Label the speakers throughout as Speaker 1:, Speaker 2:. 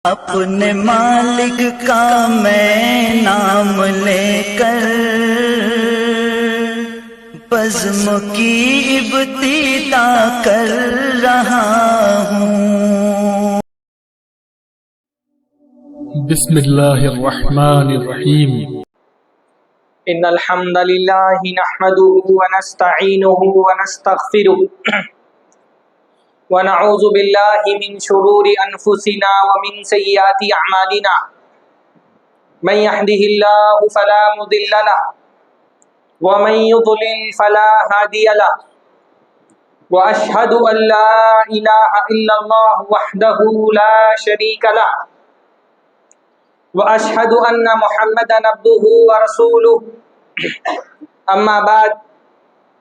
Speaker 1: اپنے مالک کا میں نام لے کر بزم کی ابتدا کر رہا ہوں۔
Speaker 2: بسم اللہ الرحمن الرحیم۔
Speaker 3: ان الحمد للہ نحمده ونستعینه ونستغفره ونعوذ باللہ من شرور انفسنا ومن سیئات اعمالنا من يهده الله فلا مضل له ومن يضلل فلا هادي له واشهد ان لا اله الا الله وحده لا شريك له واشهد ان محمدا عبده ورسوله اما بعد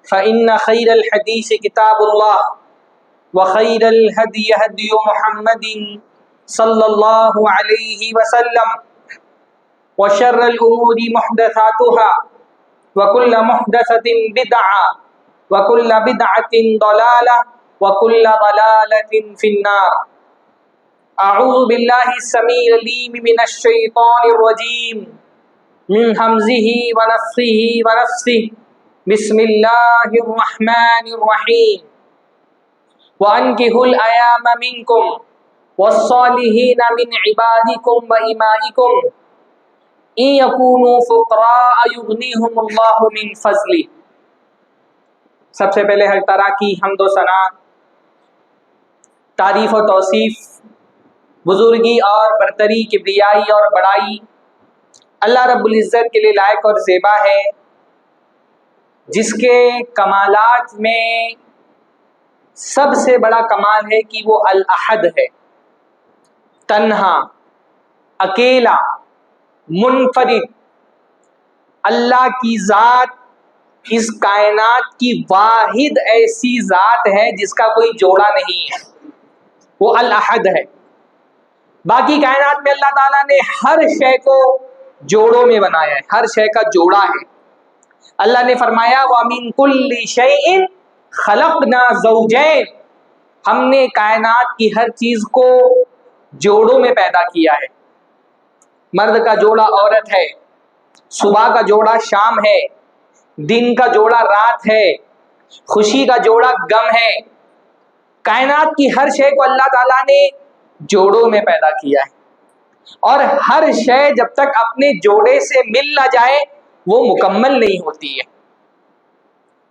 Speaker 3: فان خير الحديث كتاب الله وخير الهدي هدي محمد صلى الله عليه وسلم وشر الامور محدثاتها وكل محدثة بدعة وكل بدعة ضلالة وكل ضلالة في النار۔ اعوذ باللہ السمیع العلیم من الشیطان الرجیم من همزه ونفخه ونفثه بسم اللہ الرحمن الرحیم۔ وَأَنكِحُوا الْأَيَامَ مِنكُمْ وَالصَّالِحِينَ مِنْ عِبَادِكُمْ وَإِمَائِكُمْ إِنْ يَكُونُوا فُقَرَاءَ يُغْنِيهُمُ اللَّهُ مِنْ فَضْلِهِ۔ سب سے پہلے ہر طرح کی حمد و ثنا، تعریف و توصیف، بزرگی اور برتری، کبریائی اور بڑائی اللہ رب العزت کے لیے لائق اور زیبا ہے، جس کے کمالات میں سب سے بڑا کمال ہے کہ وہ الاحد ہے، تنہا، اکیلا، منفرد۔ اللہ کی ذات اس کائنات کی واحد ایسی ذات ہے جس کا کوئی جوڑا نہیں ہے، وہ الاحد ہے۔ باقی کائنات میں اللہ تعالیٰ نے ہر شے کو جوڑوں میں بنایا ہے، ہر شے کا جوڑا ہے۔ اللہ نے فرمایا وَمِن كُلِّ شَيْءٍ خَلَقْنَا زَوْجَيْنِ، ہم نے کائنات کی ہر چیز کو جوڑوں میں پیدا کیا ہے۔ مرد کا جوڑا عورت ہے، صبح کا جوڑا شام ہے، دن کا جوڑا رات ہے، خوشی کا جوڑا غم ہے۔ کائنات کی ہر شے کو اللہ تعالیٰ نے جوڑوں میں پیدا کیا ہے، اور ہر شے جب تک اپنے جوڑے سے مل نہ جائے وہ مکمل نہیں ہوتی ہے۔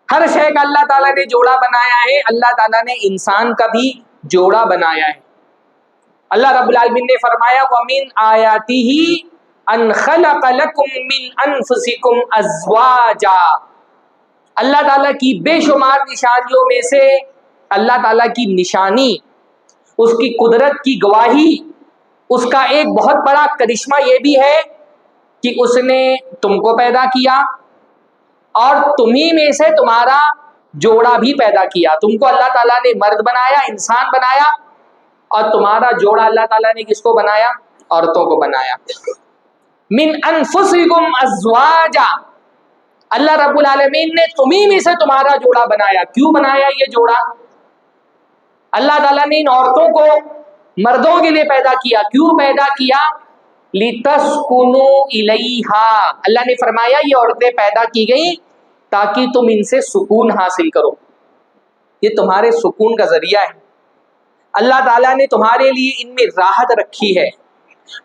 Speaker 3: ہر شے کا اللہ تعالیٰ نے جوڑا بنایا ہے، اللہ تعالیٰ نے انسان کا بھی جوڑا بنایا ہے۔ اللہ رب العالمین نے فرمایا وَمِنْ آیَاتِهِ أَنْ خَلَقَ لَكُم مِّنْ أَنفُسِكُمْ أَزْوَاجًا، اللہ تعالیٰ کی بے شمار نشانیوں میں سے اللہ تعالیٰ کی نشانی، اس کی قدرت کی گواہی، اس کا ایک بہت بڑا کرشمہ یہ بھی ہے کہ اس نے تم کو پیدا کیا اور تمہیں میں سے تمہارا جوڑا بھی پیدا کیا۔ تم کو اللہ تعالیٰ نے مرد بنایا، انسان بنایا، اور تمہارا جوڑا اللہ تعالیٰ نے کس کو بنایا؟ عورتوں کو بنایا۔ من انفسکم ازواجا، اللہ رب العالمین نے تمہیں میں سے تمہارا جوڑا بنایا۔ کیوں بنایا یہ جوڑا؟ اللہ تعالیٰ نے ان عورتوں کو مردوں کے لیے پیدا کیا۔ کیوں پیدا کیا؟ لِتَسْكُنُوا إِلَيْهَا، اللہ نے فرمایا یہ عورتیں پیدا کی گئیں تاکہ تم ان سے سکون حاصل کرو، یہ تمہارے سکون کا ذریعہ ہے۔ اللہ تعالیٰ نے تمہارے لیے ان میں راحت رکھی ہے۔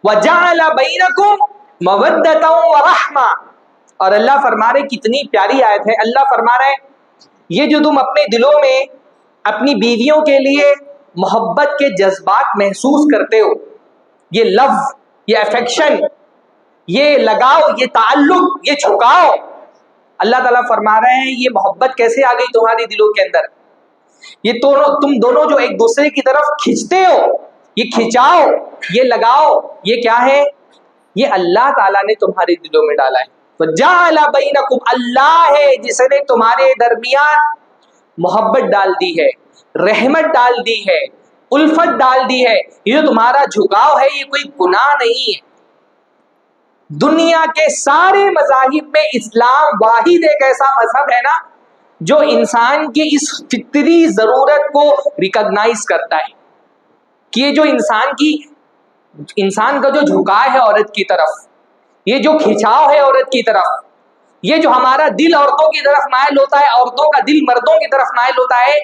Speaker 3: وَجَعَلَ بَيْنَكُمْ مَوَدَّةً وَرَحْمَةً، اور اللہ فرما رہے، کتنی پیاری آیت ہے، اللہ فرما رہے یہ جو تم اپنے دلوں میں اپنی بیویوں کے لیے محبت کے جذبات محسوس کرتے ہو، یہ لو، یہ افیکشن، یہ لگاؤ، یہ تعلق، یہ جھکاؤ، اللہ تعالیٰ فرما رہے ہیں یہ محبت کیسے آ گئی تمہاری دلوں کے اندر؟ یہ تم دونوں جو ایک دوسرے کی طرف کھنچتے ہو، یہ کھنچاؤ، یہ لگاؤ، یہ کیا ہے؟ یہ اللہ تعالیٰ نے تمہارے دلوں میں ڈالا ہے۔ وَجَعَلَ بَيْنَكُمْ، اللہ ہے جس نے تمہارے درمیان محبت ڈال دی ہے، رحمت ڈال دی ہے، الفت ڈال دی ہے۔ یہ جو تمہارا جھکاؤ ہے یہ کوئی گناہ نہیں ہے۔ دنیا کے سارے مذاہب میں اسلام واحد ایک ایسا مذہب ہے نا جو انسان کی اس فطری ضرورت کو ریکگنائز کرتا ہے کہ یہ جو انسان کی انسان کا جو جھکاؤ ہے عورت کی طرف، یہ جو کھنچاؤ ہے عورت کی طرف، یہ جو ہمارا دل عورتوں کی طرف مائل ہوتا ہے، عورتوں کا دل مردوں کی طرف مائل ہوتا ہے،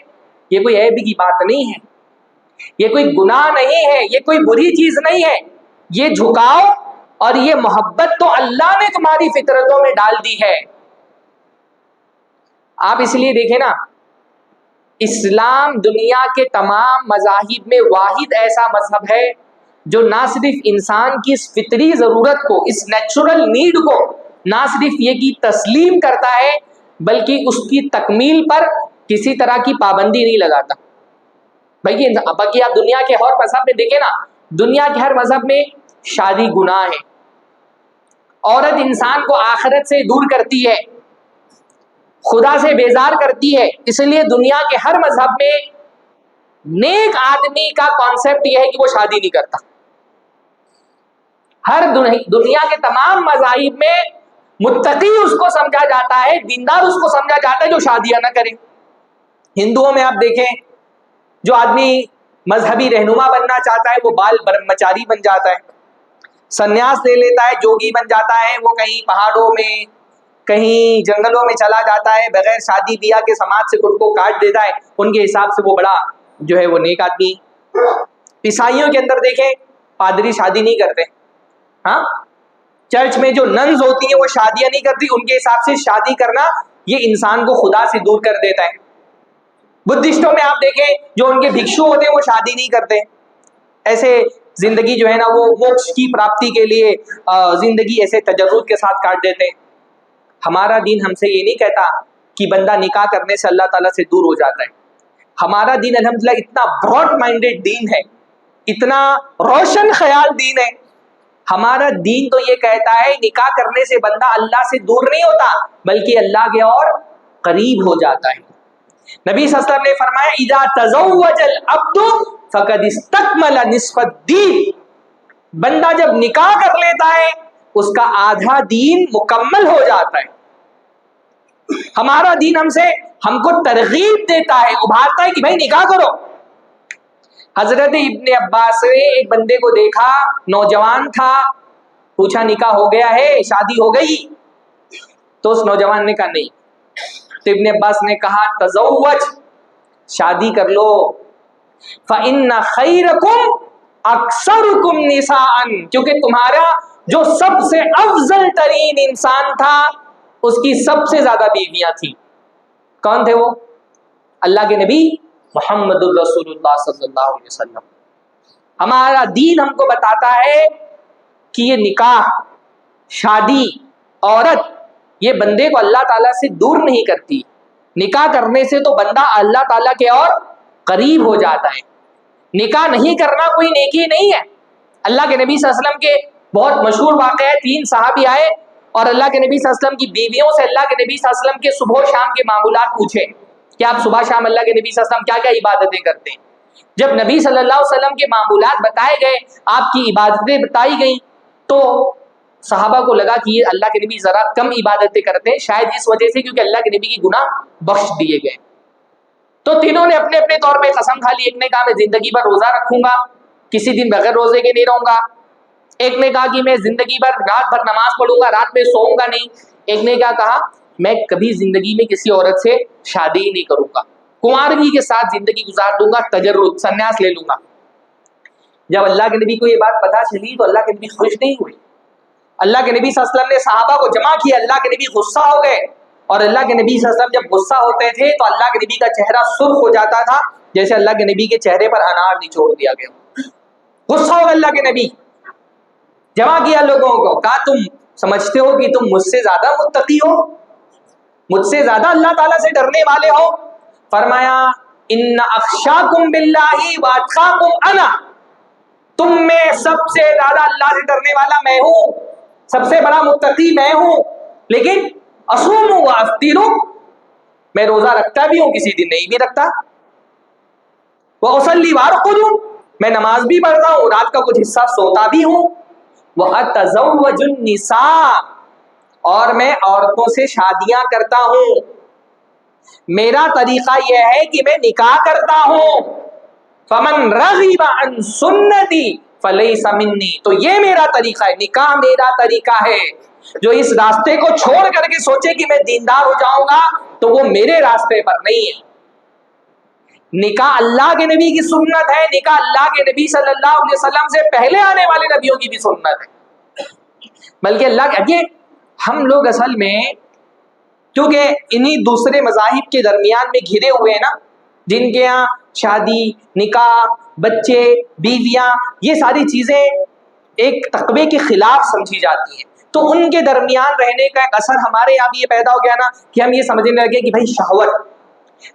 Speaker 3: یہ کوئی عیب کی بات نہیں ہے، یہ کوئی گناہ نہیں ہے، یہ کوئی بری چیز نہیں ہے. یہ جھکاؤ اور یہ محبت تو اللہ نے تمہاری فطرتوں میں ڈال دی ہے. آپ اس لیے دیکھیں نا، اسلام دنیا کے تمام مذاہب میں واحد ایسا مذہب ہے جو نہ صرف انسان کی اس فطری ضرورت کو، اس نیچرل نیڈ کو نہ صرف یہ کی تسلیم کرتا ہے بلکہ اس کی تکمیل پر کسی طرح کی پابندی نہیں لگاتا. باقی آپ دنیا کے ہر مذہب میں دیکھیں نا، دنیا کے ہر مذہب میں شادی گناہ ہے، عورت انسان کو آخرت سے دور کرتی ہے، خدا سے بیزار کرتی ہے. اس لیے دنیا کے ہر مذہب میں نیک آدمی کا کانسیپٹ یہ ہے کہ وہ شادی نہیں کرتا. ہر دنیا کے تمام مذاہب میں متقی اس کو سمجھا جاتا ہے، دیندار اس کو سمجھا جاتا ہے جو شادیاں نہ کرے. ہندوؤں میں آپ دیکھیں، جو آدمی مذہبی رہنما بننا چاہتا ہے وہ بال برہمچاری بن جاتا ہے، سنیاس لے لیتا ہے، جوگی بن جاتا ہے، وہ کہیں پہاڑوں میں کہیں جنگلوں میں چلا جاتا ہے، بغیر شادی بیاہ کے سماج سے خود کو کاٹ دیتا ہے. ان کے حساب سے وہ بڑا جو ہے وہ نیک آدمی. عیسائیوں کے اندر دیکھیں، پادری شادی نہیں کرتے، ہاں چرچ میں جو ننز ہوتی ہیں وہ شادیاں نہیں کرتی، ان کے حساب سے شادی کرنا یہ انسان کو خدا سے دور کر دیتا ہے. بدھسٹوں میں آپ دیکھیں، جو ان کے بھکشو ہوتے ہیں وہ شادی نہیں کرتے، ایسے زندگی جو ہے نا وہ موکش کی پراپتی کے لیے زندگی ایسے تجرد کے ساتھ کاٹ دیتے ہیں. ہمارا دین ہم سے یہ نہیں کہتا کہ بندہ نکاح کرنے سے اللہ تعالیٰ سے دور ہو جاتا ہے. ہمارا دین الحمدللہ اتنا براڈ مائنڈیڈ دین ہے، اتنا روشن خیال دین ہے. ہمارا دین تو یہ کہتا ہے نکاح کرنے سے بندہ اللہ سے دور نہیں ہوتا بلکہ اللہ کے اور قریب ہو جاتا ہے. نبی صلی اللہ علیہ وسلم نے فرمایا اذا تزوج العبد فقد استکمل نصف الدین، بندہ جب نکاح کر لیتا ہے اس کا آدھا دین مکمل ہو جاتا ہے. ہمارا دین ہم کو ترغیب دیتا ہے، ابھارتا ہے کہ بھائی نکاح کرو. حضرت ابن عباس نے ایک بندے کو دیکھا، نوجوان تھا، پوچھا نکاح ہو گیا ہے، شادی ہو گئی؟ تو اس نوجوان نے کہا نہیں. تو ابن عباس نے کہا تزوج، شادی کر لو، فإن خیرکم اکثرکم نساء، کیونکہ تمہارا جو سب سے افضل ترین انسان تھا اس کی سب سے زیادہ بیویاں تھیں. کون تھے وہ؟ اللہ کے نبی محمد الرسول اللہ صلی اللہ علیہ وسلم. ہمارا دین ہم کو بتاتا ہے کہ یہ نکاح، شادی، عورت یہ بندے کو اللہ تعالیٰ سے دور نہیں کرتی. نکاح کرنے سے تو بندہ اللہ تعالیٰ کے اور قریب ہو جاتا ہے. نکاح نہیں کرنا کوئی نیکی نہیں ہے. اللہ کے نبی صلی اللہ علیہ وسلم کے بہت مشہور واقعہ ہے، 3 صحابی آئے اور اللہ کے نبی صلی اللہ علیہ وسلم کی بیویوں سے اللہ کے نبی صلی اللہ علیہ وسلم کے صبح و شام کے معمولات پوچھے کہ آپ صبح شام اللہ کے نبی صلی اللہ علیہ وسلم کیا کیا عبادتیں کرتے ہیں. جب نبی صلی اللہ علیہ وسلم کے معمولات بتائے گئے، آپ کی عبادتیں بتائی گئیں، تو صحابہ کو لگا کہ یہ اللہ کے نبی ذرا کم عبادتیں کرتے ہیں، شاید اس وجہ سے کیونکہ اللہ کے نبی کی گناہ بخش دیے گئے. تو تینوں نے اپنے اپنے طور پہ قسم کھا لی. ایک نے کہا میں زندگی بھر روزہ رکھوں گا، کسی دن بغیر روزے کے نہیں رہوں گا. ایک نے کہا کہ میں زندگی بھر رات بھر نماز پڑھوں گا، رات میں سوؤں گا نہیں. ایک نے کیا کہا، میں کبھی زندگی میں کسی عورت سے شادی ہی نہیں کروں گا، کنوارگی کے ساتھ زندگی گزار دوں گا، تجرد سنیاس لے لوں گا. جب اللہ کے نبی کو یہ بات پتہ چلی تو اللہ کے نبی خوش نہیں ہوئے. اللہ کے نبی صلی اللہ علیہ وسلم نے صحابہ کو جمع کیا، اللہ کے نبی غصہ ہو گئے. اور اللہ کے نبی صلی اللہ علیہ وسلم جب غصہ ہوتے تھے تو اللہ کے نبی کا چہرہ سرخ ہو جاتا تھا جیسے اللہ کے نبی کے چہرے پر انار نچوڑ دیا گیا. غصہ ہو گیا اللہ کے نبی. جمع کیا لوگوں کو، کہا تم سمجھتے ہو کہ تم مجھ سے زیادہ متقی ہو، مجھ سے زیادہ اللہ تعالیٰ سے ڈرنے والے ہو؟ فرمایا ان اخشاکم باللہ واتقاکم انا، تم میں سب سے زیادہ اللہ سے ڈرنے والا میں ہوں، سب سے بڑا متقی میں ہوں. لیکن اصوم و افطر، میں روزہ رکھتا بھی ہوں، کسی دن نہیں بھی رکھتا. واصلی وارقد، میں نماز بھی پڑھتا ہوں، رات کا کچھ حصہ سوتا بھی ہوں. واتزوج النساء، اور میں عورتوں سے شادیاں کرتا ہوں. میرا طریقہ یہ ہے کہ میں نکاح کرتا ہوں. فمن رغب عن سنتی فلیس منی، تو یہ میرا طریقہ ہے، نکاح میرا طریقہ ہے. جو اس راستے کو چھوڑ کر کے سوچے کہ میں دیندار ہو جاؤں گا تو وہ میرے راستے پر نہیں ہے. نکاح اللہ کے نبی کی سنت ہے، نکاح اللہ کے نبی صلی اللہ علیہ وسلم سے پہلے آنے والے نبیوں کی بھی سنت ہے. بلکہ اللہ کے یہ ہم لوگ اصل میں کیونکہ انہی دوسرے مذاہب کے درمیان میں گھرے ہوئے ہیں نا، جن کے یہاں شادی، نکاح، بچے، بیویاں، یہ ساری چیزیں ایک تقوی کے خلاف سمجھی جاتی ہیں، تو ان کے درمیان رہنے کا ایک اثر ہمارے یہاں بھی یہ پیدا ہو گیا نا کہ ہم یہ سمجھنے لگے کہ بھائی شہوت،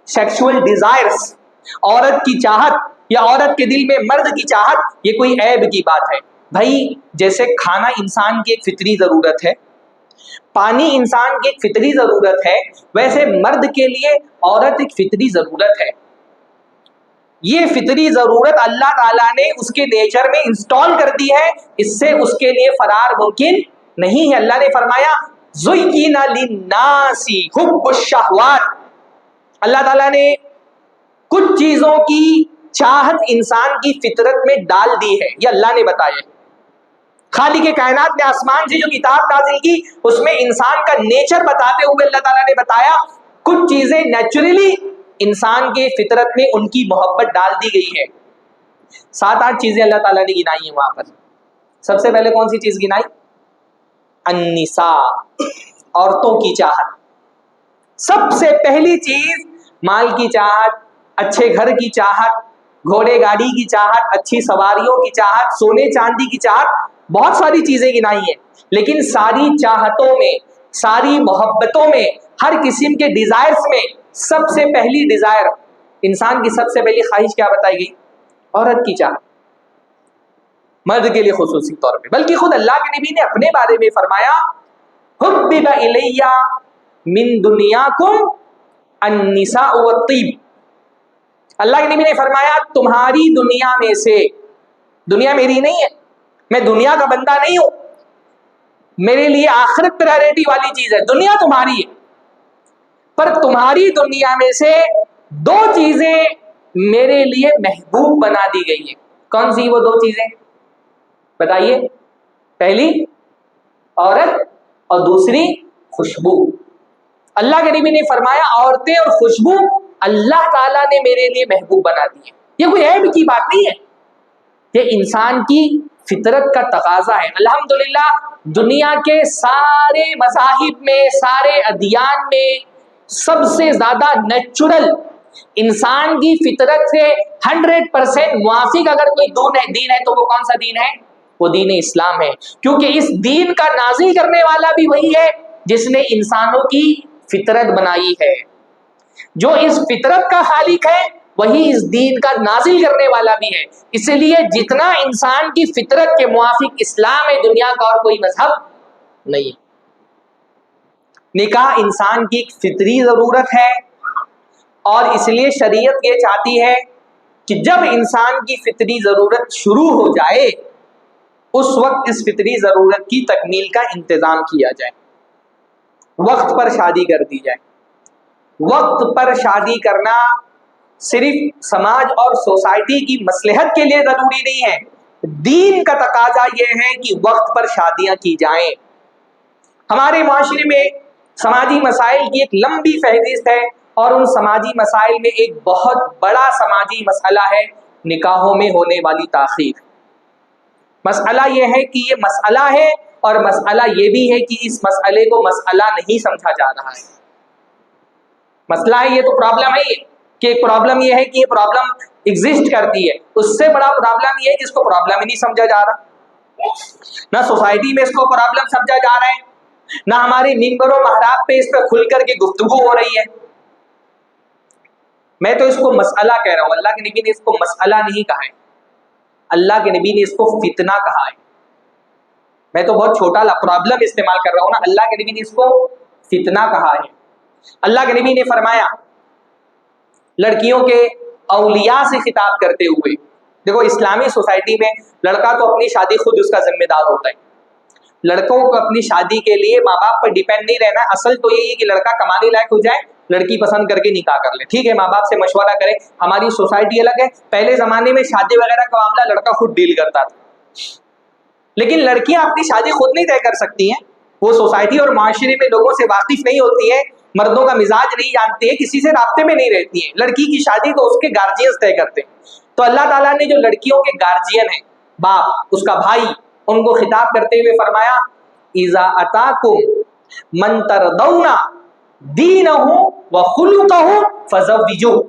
Speaker 3: سیکشول ڈیزائرز، عورت کی چاہت یا عورت کے دل میں مرد کی چاہت، یہ کوئی عیب کی بات ہے. بھائی جیسے کھانا انسان کی ایک فطری ضرورت ہے، پانی انسان کی ایک فطری ضرورت ہے، ویسے مرد کے لیے عورت ایک فطری ضرورت ہے. یہ فطری ضرورت اللہ تعالیٰ نے اس کے نیچر میں انسٹال کر دی ہے، اس سے اس کے لیے فرار ممکن نہیں ہے. اللہ نے فرمایا زُيِّنَ لِلنَّاسِ حُبُّ الشَّهْوَاتِ، اللہ تعالیٰ نے کچھ چیزوں کی چاہت انسان کی فطرت میں ڈال دی ہے، یہ اللہ نے بتایا. خالق کائنات نے آسمان سے جو کتاب نازل کی اس میں انسان کا نیچر بتاتے ہوئے اللہ تعالیٰ نے بتایا کچھ چیزیں نیچرلی انسان کے فطرت میں ان کی محبت ڈال دی گئی ہے. 7-8 چیزیں اللہ تعالیٰ نے گنائی ہیں وہاں پر. سب سے پہلے کون سی چیز گنائی؟ النساء، عورتوں کی چاہت. سب سے پہلی چیز مال کی چاہت، اچھے گھر کی چاہت، گھوڑے گاڑی کی چاہت، اچھی سواریوں کی چاہت، سونے چاندی کی چاہت، بہت ساری چیزیں گنائی ہیں. لیکن ساری چاہتوں میں، ساری محبتوں میں، ہر قسم کے ڈیزائرز میں سب سے پہلی ڈیزائر، انسان کی سب سے پہلی خواہش کیا بتائی گئی؟ عورت کی چاہت. مرد کے لیے خصوصی طور پہ، بلکہ خود اللہ کے نبی نے اپنے بارے میں فرمایا حبب الیہ من دنیاکم النساء والطیب. اللہ کے نبی نے فرمایا تمہاری دنیا میں سے، دنیا میری نہیں ہے، میں دنیا کا بندہ نہیں ہوں، میرے لیے آخرت پرائرٹی والی چیز ہے، دنیا تمہاری ہے، پر تمہاری دنیا میں سے 2 چیزیں میرے لیے محبوب بنا دی گئی ہیں. کون سی وہ 2 چیزیں بتائیے؟ پہلی عورت اور دوسری خوشبو. اللہ کے نبی نے فرمایا عورتیں اور خوشبو اللہ تعالیٰ نے میرے لیے محبوب بنا دی ہے. یہ کوئی عیب کی بات نہیں ہے، یہ انسان کی فطرت کا تقاضا ہے. الحمدللہ دنیا کے سارے مذاہب میں، سارے ادیان میں سب سے زیادہ نیچرل، انسان کی فطرت سے 100% موافق اگر کوئی دین ہے تو وہ کون سا دین ہے؟ وہ دین اسلام ہے. کیونکہ اس دین کا نازل کرنے والا بھی وہی ہے جس نے انسانوں کی فطرت بنائی ہے. جو اس فطرت کا خالق ہے وہی اس دین کا نازل کرنے والا بھی ہے. اس لیے جتنا انسان کی فطرت کے موافق اسلام ہے، دنیا کا اور کوئی مذہب نہیں. نکاح انسان کی ایک فطری ضرورت ہے، اور اس لیے شریعت یہ چاہتی ہے کہ جب انسان کی فطری ضرورت شروع ہو جائے اس وقت اس فطری ضرورت کی تکمیل کا انتظام کیا جائے، وقت پر شادی کر دی جائے. وقت پر شادی کرنا صرف سماج اور سوسائٹی کی مصلحت کے لیے ضروری نہیں ہے، دین کا تقاضا یہ ہے کہ وقت پر شادیاں کی جائیں. ہمارے معاشرے میں سماجی مسائل کی ایک لمبی فہرست ہے، اور ان سماجی مسائل میں ایک بہت بڑا سماجی مسئلہ ہے نکاحوں میں ہونے والی تاخیر. مسئلہ یہ ہے کہ یہ مسئلہ ہے، اور مسئلہ یہ بھی ہے کہ اس مسئلے کو مسئلہ نہیں سمجھا جا رہا ہے. مسئلہ ہے یہ تو پرابلم ہے کہ ایک پرابلم یہ ہے کہ یہ پرابلم ایگزسٹ کرتی ہے، اس سے بڑا پرابلم یہ ہے کہ اس کو پرابلم ہی نہیں سمجھا جا رہا. نہ سوسائٹی میں اس کو پرابلم سمجھا جا رہا ہے، نہ ہمارے ممبر و محراب پہ اس پہ کھل کر کے گفتگو ہو رہی ہے. میں تو اس کو مسئلہ کہہ رہا ہوں، اللہ کے نبی نے اس کو مسئلہ نہیں کہا ہے، اللہ کے نبی نے اس کو فتنہ کہا ہے. میں تو بہت چھوٹا پرابلم استعمال کر رہا ہوں نا، اللہ کے نبی نے اس کو فتنہ کہا ہے. اللہ کے نبی نے فرمایا لڑکیوں کے اولیاء سے خطاب کرتے ہوئے، دیکھو اسلامی سوسائٹی میں لڑکا تو اپنی شادی خود اس کا ذمہ دار ہوتا ہے. لڑکوں کو اپنی شادی کے لیے ماں باپ پر ڈیپینڈ نہیں رہنا. اصل تو یہی ہے کہ لڑکا کمانے لائق ہو جائے، لڑکی پسند کر کے نکاح کر لے. ٹھیک ہے، ماں باپ سے مشورہ کرے. ہماری سوسائٹی الگ ہے، پہلے زمانے میں شادی وغیرہ کا معاملہ لڑکا خود ڈیل کرتا تھا. لیکن لڑکیاں اپنی شادی خود نہیں طے کر سکتی ہیں، وہ سوسائٹی اور معاشرے میں لوگوں سے واقف نہیں ہوتی ہے، مردوں کا مزاج نہیں جانتی ہے، کسی سے رابطے میں نہیں رہتی ہیں، لڑکی کی شادی تو اس کے گارجینز طے کرتے ہیں۔ تو اللہ تعالیٰ نے جو لڑکیوں کے گارجین ہیں، باپ، اس کا بھائی، ان کو خطاب کرتے ہوئے فرمایا اذا اتاکم من ترضون دینہ وخلقہ فزوجوہ،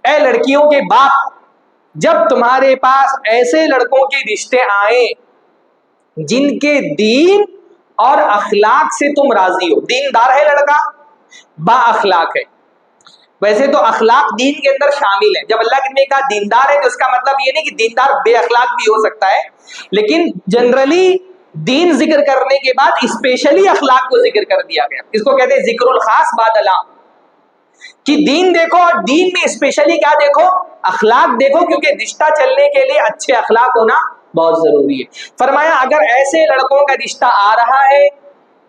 Speaker 3: اے لڑکیوں کے باپ، جب تمہارے پاس ایسے لڑکوں کے رشتے آئیں جن کے دین اور اخلاق سے تم راضی ہو، دیندار ہے لڑکا، با اخلاق ہے، ویسے تو اخلاق دین کے اندر شامل ہے، جب اللہ نے کہا دیندار ہے تو اس کا مطلب یہ نہیں کہ دیندار بے اخلاق بھی ہو سکتا ہے، لیکن جنرلی دین ذکر کرنے کے بعد اسپیشلی اخلاق کو ذکر کر دیا گیا، اس کو کہتے ہیں ذکر الخاص بعد العام، کہ دین دیکھو اور دین میں اسپیشلی کیا دیکھو، اخلاق دیکھو، کیونکہ رشتہ چلنے کے لیے اچھے اخلاق ہونا بہت ضروری ہے۔ فرمایا اگر ایسے لڑکوں کا رشتہ آ رہا ہے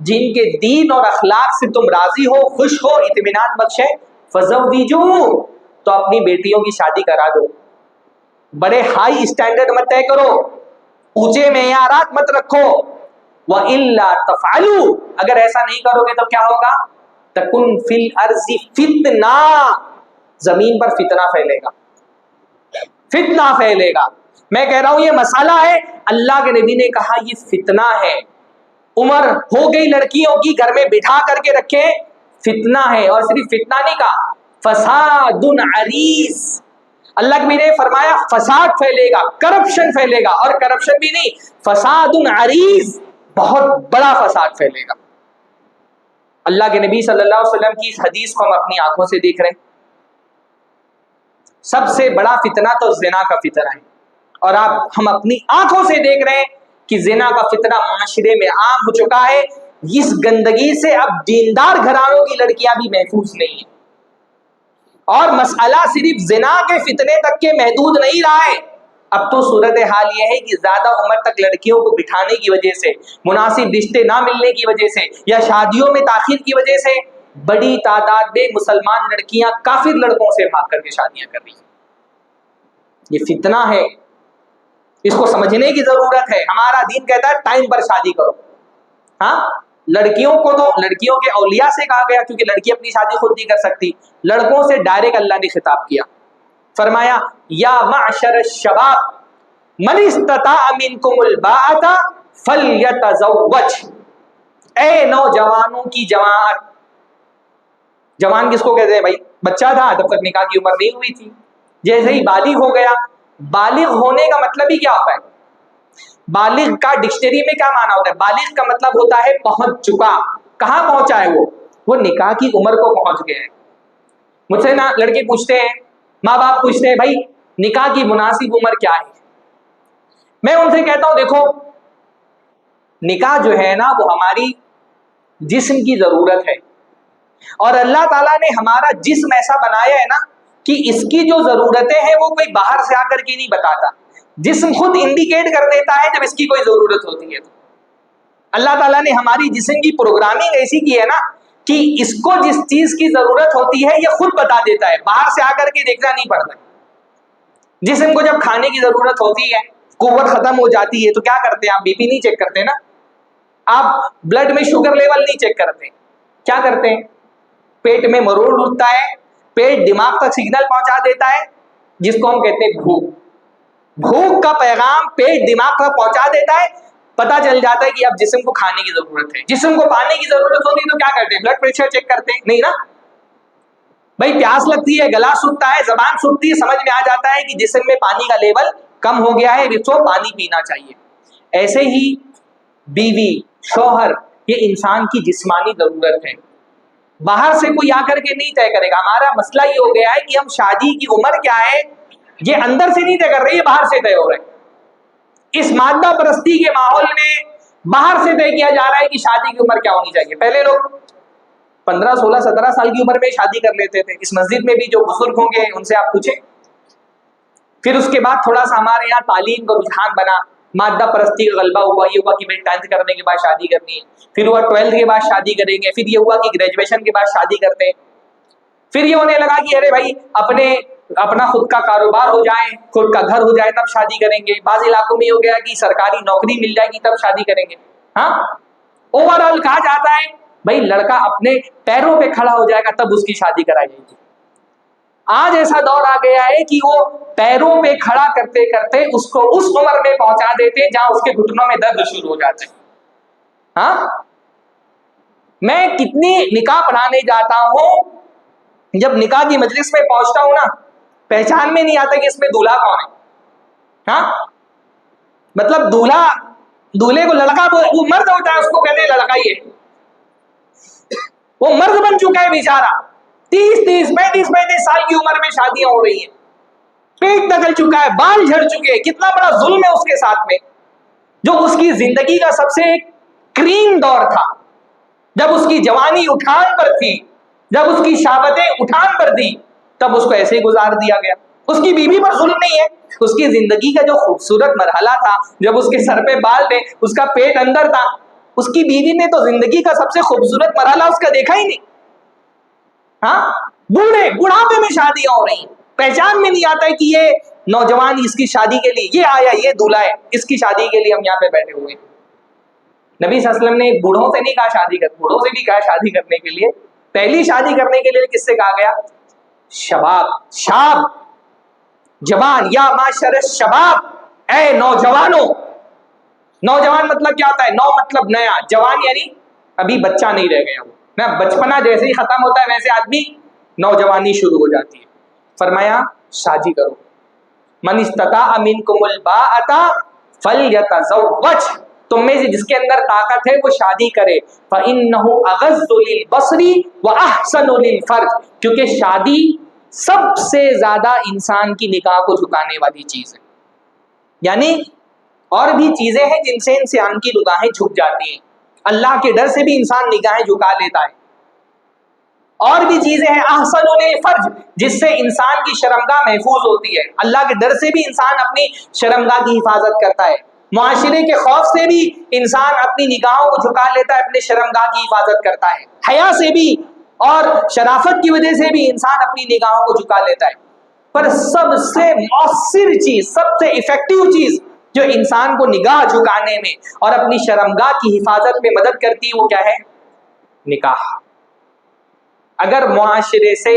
Speaker 3: جن کے دین اور اخلاق سے تم راضی ہو، خوش ہو، اطمینان بخش ہے، فزوجوہ، تو اپنی بیٹیوں کی شادی کرا دو، بڑے ہائی اسٹینڈرڈ مت طے کرو، اونچے معیارات مت رکھو، وَإِلَّا تَفْعَلُوا، اگر ایسا نہیں کرو گے تو کیا ہوگا، تَكُنْ فِي الْأَرْضِ فِتْنَةٌ، زمین پر فتنہ پھیلے گا، فتنہ پھیلے گا۔ میں کہہ رہا ہوں یہ مسئلہ ہے، اللہ کے نبی نے کہا یہ فتنہ ہے، عمر ہو گئی لڑکیوں کی، گھر میں بٹھا کر کے رکھے، فتنہ ہے، اور صرف فتنہ نہیں کہا، فساد عریض، اللہ کے نبی نے فرمایا فساد پھیلے گا، کرپشن پھیلے گا، اور کرپشن بھی نہیں، فساد عریض، بہت بڑا فساد پھیلے گا۔ اللہ کے نبی صلی اللہ علیہ وسلم کی اس حدیث کو ہم اپنی آنکھوں سے دیکھ رہے ہیں، سب سے بڑا فتنہ تو زنا کا فتنہ ہے، اور ہم اپنی آنکھوں سے دیکھ رہے ہیں کہ زنا کا فتنہ معاشرے میں عام ہو چکا ہے، اس گندگی سے اب دیندار گھرانوں کی لڑکیاں بھی محفوظ نہیں ہیں، اور مسئلہ صرف زنا کے فتنے تک کے محدود نہیں رہا ہے، اب تو صورتحال یہ ہے کہ زیادہ عمر تک لڑکیوں کو بٹھانے کی وجہ سے، مناسب رشتے نہ ملنے کی وجہ سے، یا شادیوں میں تاخیر کی وجہ سے، بڑی تعداد میں مسلمان لڑکیاں کافر لڑکوں سے بھاگ کر کے شادیاں کر رہی ہیں۔ یہ فتنہ ہے، اس کو سمجھنے کی ضرورت ہے۔ ہمارا دین کہتا ہے ٹائم پر شادی کرو، ہاں، لڑکیوں کو تو لڑکیوں کے اولیاء سے کہا گیا کیونکہ لڑکی اپنی شادی خود نہیں کر سکتی، لڑکوں سے ڈائریکٹ اللہ نے خطاب کیا، فرمایا یا معشر الشباب من استطاع منکم الباءۃ فلیتزوج، اے نوجوانوں کی جماعت، جوان کس کو کہتے ہیں بھائی، بچہ تھا جب تک نکاح کی عمر نہیں ہوئی تھی، جیسے ہی بالغ ہو گیا، بالغ ہونے کا مطلب ہی کیا ہوتا ہے، بالغ کا ڈکشنری میں کیا معنی ہوتا ہے، بالغ کا مطلب ہوتا ہے پہنچ چکا، کہاں پہنچا ہے وہ نکاح کی عمر کو پہنچ گئے ہیں۔ مجھ سے نا لڑکے پوچھتے ہیں، ماں باپ پوچھتے ہیں بھائی نکاح کی مناسب عمر کیا ہے، میں ان سے کہتا ہوں دیکھو نکاح جو ہے نا وہ ہماری جسم کی ضرورت ہے، اور اللہ تعالیٰ نے ہمارا جسم ایسا بنایا ہے نا کہ اس کی جو ضرورتیں ہیں وہ کوئی باہر سے آ کر کے نہیں بتاتا، جسم خود انڈیکیٹ کر دیتا ہے جب اس کی کوئی ضرورت ہوتی ہے۔ تو اللہ تعالیٰ نے ہماری جسم کی پروگرامنگ ایسی کی ہے نا کہ اس کو جس چیز کی ضرورت ہوتی ہے یہ خود بتا دیتا ہے، باہر سے آ کر کے دیکھنا نہیں پڑتا۔ جسم کو جب کھانے کی ضرورت ہوتی ہے، قوت ختم ہو جاتی ہے، تو کیا کرتے ہیں آپ، بی پی نہیں چیک کرتے نا، آپ بلڈ میں شوگر لیول نہیں چیک کرتے، کیا کرتے ہیں، پیٹ میں مروڑ اٹھتا ہے، پیٹ دماغ تک سگنل پہنچا دیتا ہے جس کو ہم کہتے ہیں بھوک، بھوک کا پیغام پیٹ دماغ تک پہنچا دیتا ہے، پتا چل جاتا ہے کہ اب جسم کو کھانے کی ضرورت ہے۔ جسم کو پانی کی ضرورت ہوتی ہے تو کیا کرتے ہیں، بلڈ پریشر چیک کرتے ہیں، نہیں نا بھائی، پیاس لگتی ہے، گلا سوکھتا ہے، زبان سوکھتی ہے، سمجھ میں آ جاتا ہے کہ جسم میں پانی کا لیول کم ہو گیا ہے، تو پانی پینا چاہیے۔ ایسے ہی بیوی، شوہر، یہ انسان کی جسمانی ضرورت ہے، باہر سے کوئی آ کر کے نہیں طے کرے گا۔ ہمارا مسئلہ یہ ہو گیا ہے کہ ہم شادی کی عمر کیا ہے یہ اندر سے نہیں طے کر رہے، یہ باہر سے طے ہو رہا ہے۔ اس مادہ پرستی کے ماحول میں باہر سے طے کیا جا رہا ہے کہ شادی کی عمر کیا ہونی چاہیے۔ پہلے لوگ 15 16 17 سال کی عمر میں شادی کر لیتے تھے، اس مسجد میں بھی جو بزرگ ہوں گے ان سے آپ پوچھیں۔ پھر اس کے بعد تھوڑا سا ہمارے یہاں تعلیم کا رجحان بنا، مادہ پرستی کا غلبہ ہوا، یہ ہوا کہ بھائی 10th کرنے کے بعد شادی کرنی ہے، پھر ہوا 12th کے بعد شادی کریں گے، پھر یہ ہوا کہ گریجویشن کے بعد شادی کرتے ہیں، پھر یہ ہونے لگا کہ ارے بھائی اپنے اپنا خود کا کاروبار ہو جائے, خود کا گھر ہو جائے تب شادی کریں گے. بعض علاقوں میں ہو گیا کہ سرکاری نوکری مل جائے گی تب شادی کریں گے. ہاں, اوور آل کہا جاتا ہے بھائی لڑکا اپنے پیروں پہ کھڑا ہو جائے گا تب اس کی شادی کرائی جائے گی. آج ایسا دور آ گیا ہے کہ وہ پیروں پہ کھڑا کرتے کرتے اس کو اس عمر میں پہنچا دیتے جہاں اس کے گھٹنوں میں درد شروع ہو جاتا ہے. ہاں, میں کتنی نکاح پڑھانے جاتا ہوں, جب نکاح کی مجلس میں پہنچتا ہوں نا, پہچان میں نہیں آتا کہ اس میں دولہا کون ہے. ہاں, مطلب دولہے کو لڑکا, وہ مرد ہوتا ہے اس کو کہتے ہیں لڑکا ہی ہے. وہ مرد بن چکا ہے بیچارہ, 30 35 سال کی عمر میں شادیاں ہو رہی ہیں, پیٹ نکل چکا ہے, بال جھڑ چکے ہیں. کتنا بڑا ظلم ہے اس کے ساتھ میں, جو اس کی زندگی کا سب سے کریم دور تھا, جب اس کی جوانی اٹھان پر تھی, جب اس کی شہوتیں اٹھان پر تھی, تب اس کو ایسے ہی گزار دیا گیا. اس کی بیوی پر ظلم نہیں ہے, اس کی زندگی کا جو خوبصورت مرحلہ تھا, جب اس کے سر پہ بال تھے, اس کا پیٹ اندر تھا, اس کی بیوی نے تو زندگی کا سب سے خوبصورت مرحلہ اس کا دیکھا ہی نہیں. ہاں, بڑھاپے میں شادیاں ہو رہی ہیں, پہچان میں نہیں آتا ہے کہ یہ نوجوان اس کی شادی کے لیے, یہ آیا یہ دولہا ہے, اس کی شادی کے لیے ہم یہاں پہ بیٹھے ہوئے ہیں. نبی صلی اللہ علیہ وسلم نے بوڑھوں سے نہیں کہا شادی کر, بوڑھوں سے بھی کہا شادی کرنے کے لیے. پہلی شادی کرنے کے لیے کس سے کہا گیا؟ شاب, جوان, یا معاشر الشباب, اے نوجوانوں. نوجوان مطلب کیا ہوتا ہے؟ نو مطلب نیا, جوان یعنی ابھی بچہ نہیں رہ گیا. نا بچپنا جیسے ہی ختم ہوتا ہے ویسے آدمی نوجوانی شروع ہو جاتی ہے. فرمایا شادی کرو. من استطاع منکم الباءۃ فلیتزوج, تم میں سے جس کے اندر طاقت ہے وہ شادی کرے. فإنہ اغض للبصر واحسن للفرج, کیونکہ شادی سب سے زیادہ انسان کی نگاہ کو جھکانے والی چیز ہے. یعنی اور بھی چیزیں ہیں جن سے انسان کی نگاہیں جھک جاتی ہیں, اللہ کے ڈر سے بھی انسان نگاہیں جھکا لیتا ہے. اور بھی چیزیں ہیں احسن للفرج, جس سے انسان کی شرمگاہ محفوظ ہوتی ہے. اللہ کے ڈر سے بھی انسان اپنی شرمگاہ کی حفاظت کرتا ہے. معاشرے کے خوف سے بھی انسان اپنی نگاہوں کو جھکا لیتا ہے, اپنے شرمگاہ کی حفاظت کرتا ہے. حیا سے بھی اور شرافت کی وجہ سے بھی انسان اپنی نگاہوں کو جھکا لیتا ہے. پر سب سے مؤثر چیز, سب سے ایفیکٹو چیز جو انسان کو نگاہ جھکانے میں اور اپنی شرمگاہ کی حفاظت میں مدد کرتی ہے وہ کیا ہے؟ نکاح. اگر معاشرے سے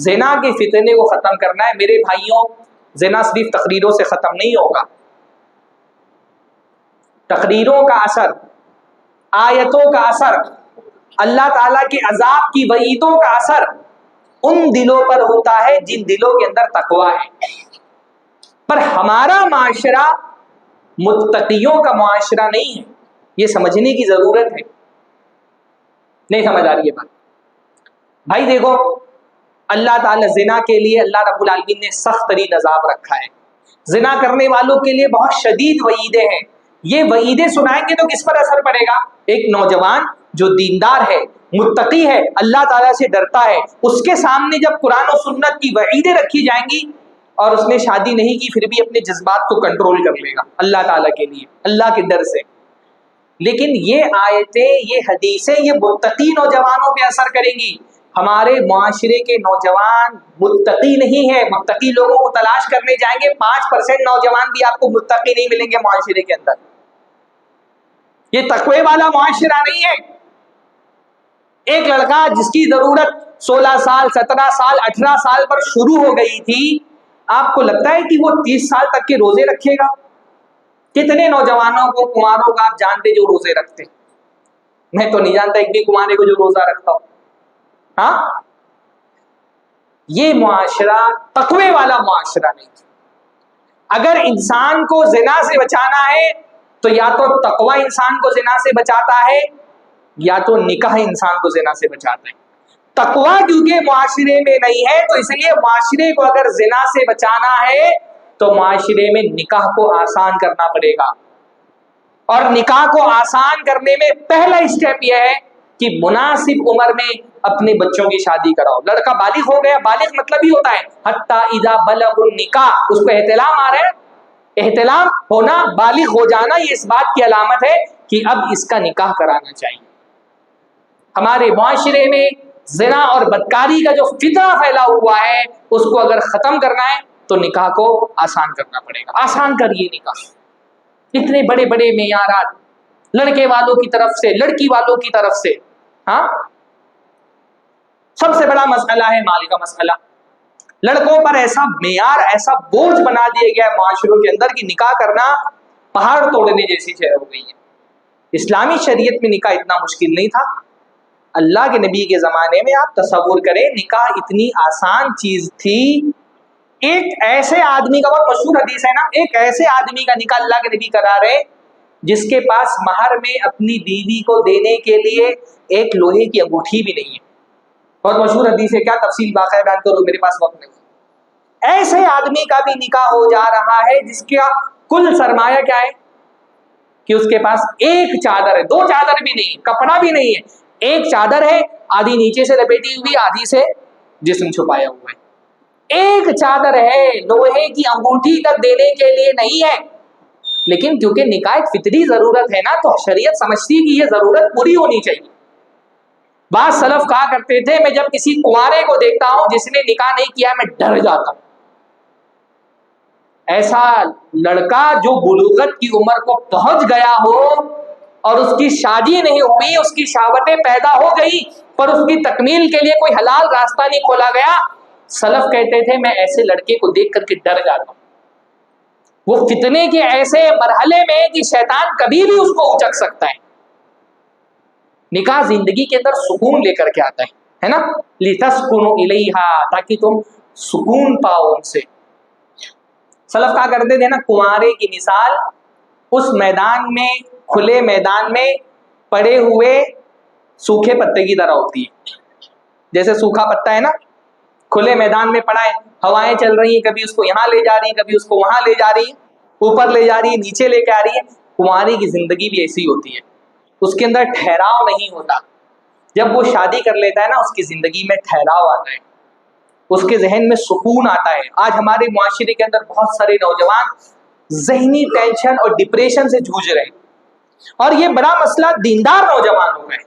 Speaker 3: زنا کے فتنے کو ختم کرنا ہے میرے بھائیوں, زنا صرف تقریروں سے ختم نہیں ہوگا. تقریروں کا اثر, آیتوں کا اثر, اللہ تعالیٰ کے عذاب کی وعیدوں کا اثر ان دلوں پر ہوتا ہے جن دلوں کے اندر تقویٰ ہے. پر ہمارا معاشرہ متقیوں کا معاشرہ نہیں ہے, یہ سمجھنے کی ضرورت ہے. نہیں سمجھ آ رہی ہے بات؟ بھائی دیکھو, اللہ تعالیٰ زنا کے لیے اللہ رب العالمین نے سخت ترین عذاب رکھا ہے. زنا کرنے والوں کے لیے بہت شدید وعیدیں ہیں. یہ وعیدیں سنائیں گے تو کس پر اثر پڑے گا؟ ایک نوجوان جو دیندار ہے, متقی ہے, اللہ تعالیٰ سے ڈرتا ہے, اس کے سامنے جب قرآن و سنت کی وعیدیں رکھی جائیں گی اور اس نے شادی نہیں کی پھر بھی اپنے جذبات کو کنٹرول کر لے گا اللہ تعالیٰ کے لیے, اللہ کے ڈر سے. لیکن یہ آیتیں, یہ حدیثیں, یہ متقی نوجوانوں پہ اثر کریں گی. ہمارے معاشرے کے نوجوان متقی نہیں ہے. متقی لوگوں کو تلاش کرنے جائیں گے, 5% نوجوان بھی آپ کو متقی نہیں ملیں گے معاشرے کے اندر. یہ تقوی والا معاشرہ نہیں ہے. ایک لڑکا جس کی ضرورت 16 سال 17 سال 18 سال پر شروع ہو گئی تھی, آپ کو لگتا ہے کہ وہ 30 سال تک کے روزے رکھے گا؟ کتنے نوجوانوں کو, کماروں کو آپ جانتے جو روزے رکھتے؟ میں تو نہیں جانتا ایک بھی کمارے کو جو روزہ رکھتا ہو. ہاں, یہ معاشرہ تقوی والا معاشرہ نہیں. اگر انسان کو زنا سے بچانا ہے تو یا تو تقوی انسان کو زنا سے بچاتا ہے یا تو نکاح انسان کو زنا سے بچاتا ہے. تقوی کیونکہ معاشرے میں نہیں ہے تو اس لیے معاشرے کو اگر زنا سے بچانا ہے تو معاشرے میں نکاح کو آسان کرنا پڑے گا. اور نکاح کو آسان کرنے میں پہلا اسٹیپ یہ ہے کہ مناسب عمر میں اپنے بچوں کی شادی کراؤ. لڑکا بالغ ہو گیا, بالغ مطلب ہی ہوتا ہے حتی اذا بلغ النکاح, اس کو احتلام آ رہا ہے. احتلام ہونا, بالغ ہو جانا, یہ اس بات کی علامت ہے کہ اب اس کا نکاح کرانا چاہیے. ہمارے معاشرے میں زنا اور بدکاری کا جو فتنہ پھیلا ہوا ہے اس کو اگر ختم کرنا ہے تو نکاح کو آسان کرنا پڑے گا. آسان کریے نکاح. اتنے بڑے بڑے معیارات لڑکے والوں کی طرف سے, لڑکی والوں کی طرف سے. ہاں, سب سے بڑا مسئلہ ہے مال کا مسئلہ. لڑکوں پر ایسا معیار, ایسا بوجھ بنا دیا گیا ہے معاشروں کے اندر کہ نکاح کرنا پہاڑ توڑنے جیسی شے ہو گئی ہے. اسلامی شریعت میں نکاح اتنا مشکل نہیں تھا. اللہ کے نبی کے زمانے میں آپ تصور کریں, نکاح اتنی آسان چیز تھی. ایک ایسے آدمی کا, بہت مشہور حدیث ہے نا, ایک ایسے آدمی کا نکاح اللہ کے نبی کرا رہے جس کے پاس مہر میں اپنی بیوی کو دینے کے لیے ایک لوہے کی انگوٹھی بھی نہیں ہے. بہت مشہور حدیث ہے, کیا تفصیل باقی بیان کروں, میرے پاس وقت نہیں. ایسے آدمی کا بھی نکاح ہو جا رہا ہے جس کا کل سرمایہ کیا ہے کہ اس کے پاس ایک چادر ہے, دو چادر بھی نہیں, کپڑا بھی نہیں ہے, ایک چادر ہے, آدھی نیچے سے لپیٹی ہوئی, آدھی سے جسم چھپایا ہوا ہے. ایک چادر ہے, لوہے کی انگوٹھی تک دینے کے لیے نہیں ہے. لیکن کیونکہ نکاح ایک فطری ضرورت ہے نا, تو شریعت سمجھتی کہ یہ ضرورت پوری ہونی چاہیے. بعض سلف کہا کرتے تھے, میں جب کسی کنوارے کو دیکھتا ہوں جس نے نکاح نہیں کیا میں ڈر جاتا ہوں. ایسا لڑکا جو بلوغت کی عمر کو پہنچ گیا ہو اور اس کی شادی نہیں ہوئی, اس کی شہوتیں پیدا ہو گئی پر اس کی تکمیل کے لیے کوئی حلال راستہ نہیں کھولا گیا, سلف کہتے تھے میں ایسے لڑکے کو دیکھ کر کے ڈر جاتا ہوں. وہ فتنے کے ایسے مرحلے میں کہ شیطان کبھی بھی اس کو اچک سکتا ہے. نکاح زندگی کے اندر سکون لے کر کے آتا ہے نا, لِتَسْكُنُوا إِلَيْهَا, تاکہ تم سکون پاؤ ان سے. سلف کہا کرتے تھے نا, کنوارے کی مثال اس میدان میں, کھلے میدان میں پڑے ہوئے سوکھے پتے کی طرح ہوتی ہے. جیسے سوکھا پتا ہے نا, کھلے میدان میں پڑا ہے, ہوائیں چل رہی ہیں, کبھی اس کو یہاں لے جا رہی ہیں, کبھی اس کو وہاں لے جا رہی ہیں, اوپر لے جا رہی ہے, نیچے لے کے آ رہی ہے. کنواری کی زندگی بھی ایسی ہوتی ہے, اس کے اندر ٹھہراؤ نہیں ہوتا. جب وہ شادی کر لیتا ہے نا, اس کی زندگی میں ٹھہراؤ آتا ہے, اس کے ذہن میں سکون آتا ہے. آج ہمارے معاشرے کے اندر بہت سارے نوجوان ذہنی ٹینشن اور ڈپریشن سے جھوج رہے ہیں, اور یہ بڑا مسئلہ دیندار نوجوانوں میں.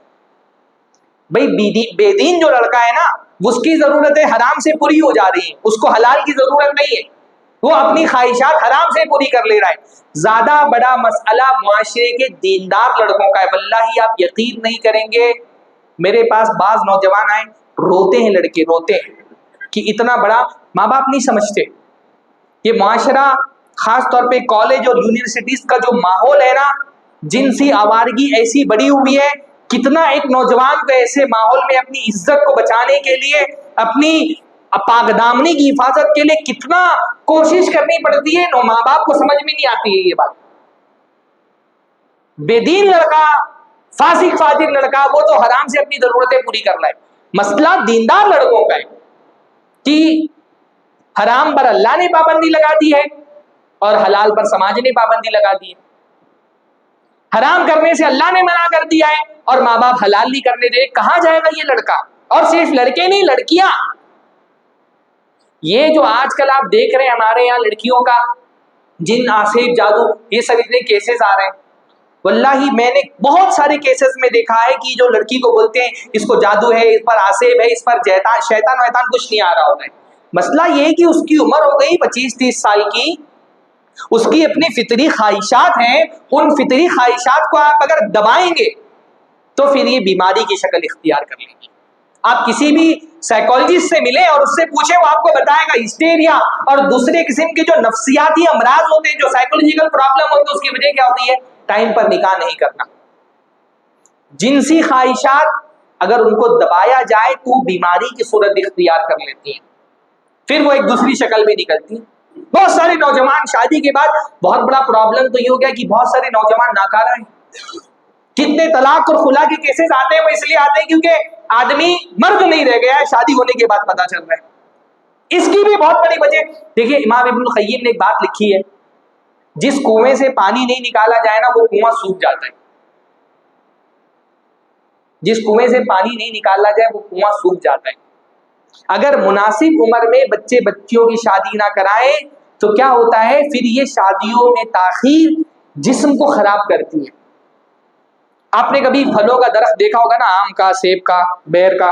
Speaker 3: بھائی بے دین جو لڑکا ہے نا, اس کی ضرورتیں حرام سے پوری ہو جا رہی ہیں, اس کو حلال کی ضرورت نہیں ہے, وہ اپنی خواہشات حرام سے پوری کر لے رہا ہے. زیادہ بڑا مسئلہ معاشرے کے دیندار لڑکوں کا ہے. واللہ آپ یقین نہیں کریں گے, میرے پاس بعض نوجوان آئے, روتے ہیں لڑکے, روتے ہیں کہ اتنا بڑا ماں باپ نہیں سمجھتے. یہ معاشرہ خاص طور پہ کالج اور یونیورسٹیز کا جو ماحول ہے نا, جنسی آوارگی ایسی بڑی ہوئی ہے. کتنا ایک نوجوان کو ایسے ماحول میں اپنی عزت کو بچانے کے لیے, اپنی پاک دامنی کی حفاظت کے لیے کتنا کوشش کرنی پڑتی ہے, ماں باپ کو سمجھ میں نہیں آتی ہے یہ بات. بے دین لڑکا, فاسق فاجر لڑکا, وہ تو حرام سے اپنی ضرورتیں پوری کر رہا ہے. مسئلہ دیندار لڑکوں کا ہے کہ حرام پر اللہ نے پابندی لگا دی ہے اور حلال پر سماج نے پابندی لگا دی ہے. حرام کرنے سے اللہ نے منع کر دیا ہے اور ماں باپ حلال نہیں کرنے دے. کہاں جائے گا یہ لڑکا؟ اور صرف لڑکے نہیں, لڑکیاں. یہ جو آج کل آپ دیکھ رہے ہیں ہمارے یہاں لڑکیوں کا جن, آسیب, جادو, یہ سب اتنے کیسز آ رہے ہیں. واللہ میں نے بہت سارے کیسز میں دیکھا ہے کہ جو لڑکی کو بولتے ہیں اس کو جادو ہے, اس پر آسیب ہے, اس پر شیطان ویطان کچھ نہیں آ رہا ہوتا ہے. مسئلہ یہ ہے کہ اس کی عمر ہو گئی 25-30 سال کی, اس کی اپنی فطری خواہشات ہیں, ان فطری خواہشات کو آپ اگر دبائیں گے تو پھر یہ بیماری کی شکل اختیار کر لیں گی. آپ کسی بھی سائیکالوجسٹ سے ملیں اور اس سے پوچھیں, وہ آپ کو بتائے گا ہسٹیریا اور دوسرے قسم کے جو نفسیاتی امراض ہوتے ہیں, جو سائیکولوجیکل پرابلم ہوتے ہیں, اس کی وجہ کیا ہوتی ہے؟ ٹائم پر نکاح نہیں کرنا. جنسی خواہشات اگر ان کو دبایا جائے تو بیماری کی صورت اختیار کر لیتی ہیں, پھر وہ ایک دوسری شکل میں نکلتی ہیں. بہت سارے نوجوان شادی کے بعد, بہت بڑا پرابلم تو یہ ہو گیا کہ بہت سارے نوجوان ناکارہ ہیں. کتنے طلاق اور خلا کے کیسز آتے ہیں, وہ اس لیے آتے ہیں کیونکہ آدمی مرد نہیں رہ گیا ہے, شادی ہونے کے بعد پتا چل رہا ہے. اس کی بھی بہت بڑی وجہ, دیکھیے امام ابن القیم نے ایک بات لکھی ہے, جس کنویں سے پانی نہیں نکالا جائے نا وہ کنواں سوکھ جاتا ہے. جس کنویں سے پانی نہیں نکالا جائے وہ کنواں سوکھ جاتا ہے. اگر مناسب عمر میں بچے بچیوں کی شادی نہ کرائے تو کیا ہوتا ہے, پھر یہ شادیوں میں تاخیر جسم کو خراب کرتی ہے. آپ نے کبھی پھلوں کا درخت دیکھا ہوگا نا, آم کا, سیب کا, بیر کا,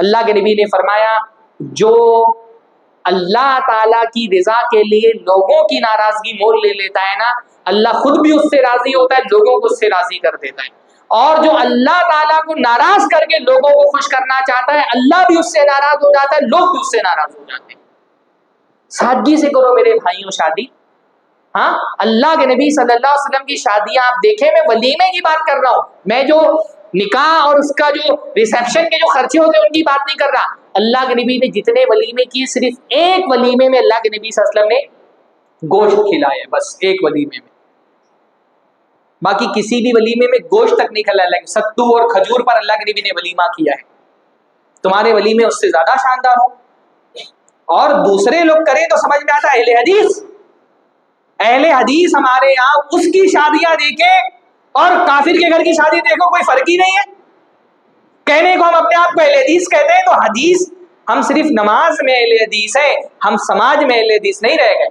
Speaker 3: اللہ کے نبی نے فرمایا جو اللہ تعالیٰ کی رضا کے لیے لوگوں کی ناراضگی مول لے لیتا ہے نا، اللہ خود بھی اس سے راضی ہوتا ہے، لوگوں کو اس سے راضی کر دیتا ہے. اور جو اللہ تعالیٰ کو ناراض کر کے لوگوں کو خوش کرنا چاہتا ہے، اللہ بھی اس سے ناراض ہو جاتا ہے، لوگ بھی اس سے ناراض ہو جاتے ہیں. سادگی سے کرو میرے بھائیوں شادی. ہاں، اللہ کے نبی صلی اللہ علیہ وسلم کی شادیاں آپ دیکھیں، میں ولیمے کی بات کر رہا ہوں، میں جو نکاح اور اس کا جو ریسیپشن کے جو خرچے ہوتے ہیں ان کی بات نہیں کر رہا. اللہ کے نبی نے جتنے ولیمے کیے، صرف ایک ولیمے میں اللہ کے نبی صلی اللہ علیہ وسلم نے گوشت کھلایا، بس ایک ولیمے میں. باقی کسی بھی ولیمے میں گوشت تک نہیں کھلایا. ستو اور کھجور پر اللہ کے نبی نے ولیمہ کیا ہے. تمہارے ولیمے اس سے زیادہ شاندار ہو اور دوسرے لوگ کریں تو سمجھ میں آتا ہے. اہل حدیث ہمارے یہاں اس کی شادیاں دیکھیں اور کافر کے گھر کی شادی دیکھو، کوئی فرق ہی نہیں ہے. کہنے کو ہم اپنے آپ کو اہل حدیث کہتے ہیں، تو حدیث ہم صرف نماز میں اہل حدیث ہیں، ہم سماج میں اہل حدیث نہیں رہ گئے.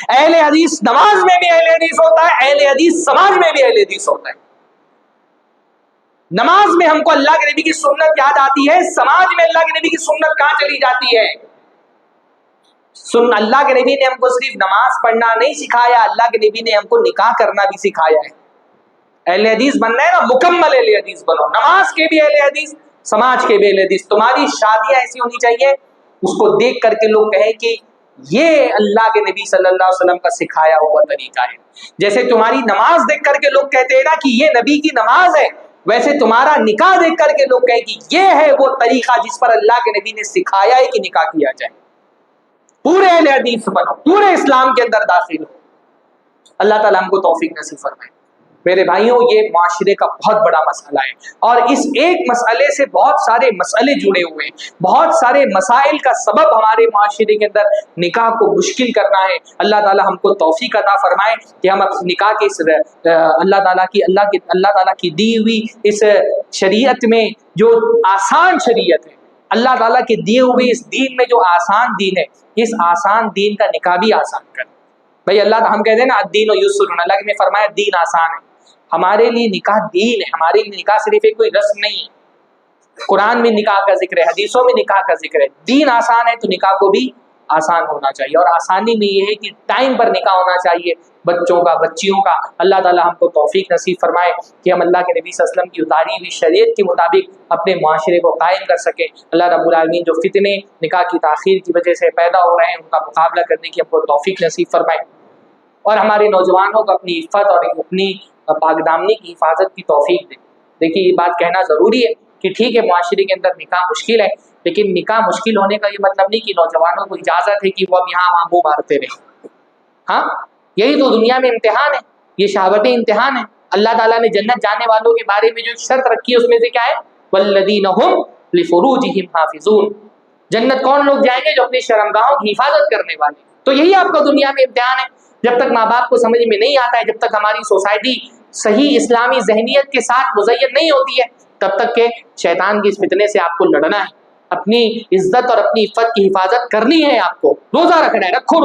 Speaker 3: اہل حدیث نماز میں بھی اہل حدیث ہوتا ہے، اہل حدیث سماج میں بھی اہل حدیث ہوتا ہے. نماز میں ہم کو اللہ کے نبی کی سنت یاد آتی ہے، سماج میں اللہ کے نبی کی سنت کہاں چلی جاتی ہے. اللہ کے نبی نے ہم کو صرف نماز پڑھنا نہیں سکھایا، اللہ کے نبی نے ہم کو نکاح کرنا بھی سکھایا ہے. اہل حدیث بننا ہے نا، مکمل اہل حدیث بنو، نماز کے بھی اہل حدیث، سماج کے بھی اہل حدیث. تمہاری شادیاں ایسی ہونی چاہیے اس کو دیکھ کر کے لوگ کہیں کہ یہ اللہ کے نبی صلی اللہ علیہ وسلم کا سکھایا ہوا طریقہ ہے. جیسے تمہاری نماز دیکھ کر کے لوگ کہتے ہیں نا کہ یہ نبی کی نماز ہے، ویسے تمہارا نکاح دیکھ کر کے لوگ کہیں کہ یہ ہے وہ طریقہ جس پر اللہ کے نبی نے سکھایا ہے کہ نکاح کیا جائے. پورے اہل حدیث بنو، پورے اسلام کے اندر داخل ہو. اللہ تعالیٰ ہم کو توفیق نصیب فرمائے. میرے بھائیوں، یہ معاشرے کا بہت بڑا مسئلہ ہے اور اس ایک مسئلے سے بہت سارے مسئلے جڑے ہوئے ہیں. بہت سارے مسائل کا سبب ہمارے معاشرے کے اندر نکاح کو مشکل کرنا ہے. اللہ تعالیٰ ہم کو توفیق عطا فرمائے کہ ہم نکاح کے اللہ تعالیٰ کی دی ہوئی اس شریعت میں جو آسان شریعت ہے، اللہ تعالیٰ کے دیے ہوئے اس دین میں جو آسان دین ہے، اس آسان دین کا نکاح بھی آسان کر. بھائی اللہ ہم کہتے ہیں نا الدین یسر، اللہ نے فرمایا دین آسان ہے. ہمارے لیے نکاح دین ہے، ہمارے لیے نکاح صرف ایک کوئی رسم نہیں ہے. قرآن میں نکاح کا ذکر ہے، حدیثوں میں نکاح کا ذکر ہے. دین آسان ہے تو نکاح کو بھی آسان ہونا چاہیے. اور آسانی میں یہ ہے کہ ٹائم پر نکاح ہونا چاہیے، بچوں کا، بچیوں کا. اللہ تعالیٰ ہم کو توفیق نصیب فرمائے کہ ہم اللہ کے نبی صلی اللہ علیہ وسلم کی اتاری ہوئی شریعت کے مطابق اپنے معاشرے کو قائم کر سکیں. اللہ رب العالمین جو فتنے نکاح کی تاخیر کی وجہ سے پیدا ہو رہے ہیں ان کا مقابلہ کرنے کی ہم کو توفیق نصیب فرمائے، اور ہمارے نوجوانوں کو اپنی عفت اور اپنی پاک دامنی کی حفاظت کی توفیق دے. دیکھیے یہ بات کہنا ضروری ہے کہ ٹھیک ہے معاشرے کے اندر نکاح مشکل ہے، لیکن نکاح مشکل ہونے کا یہ مطلب نہیں کہ نوجوانوں کو اجازت ہے کہ وہ اب یہاں وہاں منہ مارتے رہیں. ہاں، یہی تو دنیا میں امتحان ہے، یہ شہوتیں امتحان ہے. اللہ تعالیٰ نے جنت جانے والوں کے بارے میں جو شرط رکھی ہے اس میں سے کیا ہے؟ والذین ھم لفروجہم حافظون. جنت کون لوگ جائیں گے؟ جو اپنی شرمگاہوں کی حفاظت کرنے والے. تو یہی آپ کا دنیا میں امتحان ہے. جب تک ماں باپ کو سمجھ میں نہیں آتا ہے، جب تک ہماری سوسائٹی صحیح اسلامی ذہنیت کے ساتھ مزین نہیں ہوتی ہے، تب تک کہ شیطان کی اس فتنے سے آپ کو لڑنا ہے. اپنی عزت اور اپنی عفت کی حفاظت کرنی ہے. آپ کو روزہ رکھنا ہے، رکھو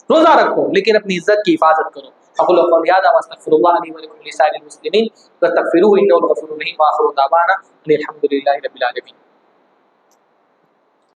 Speaker 3: روزہ رکھو، لیکن اپنی عزت کی حفاظت کرو. اقول قولی ھذا واستغفر اللہ لی ولکم ولسائر المسلمین فاستغفروہ انہ الغفور الرحیم. وآخر دعوانا ان الحمد للہ رب العالمین.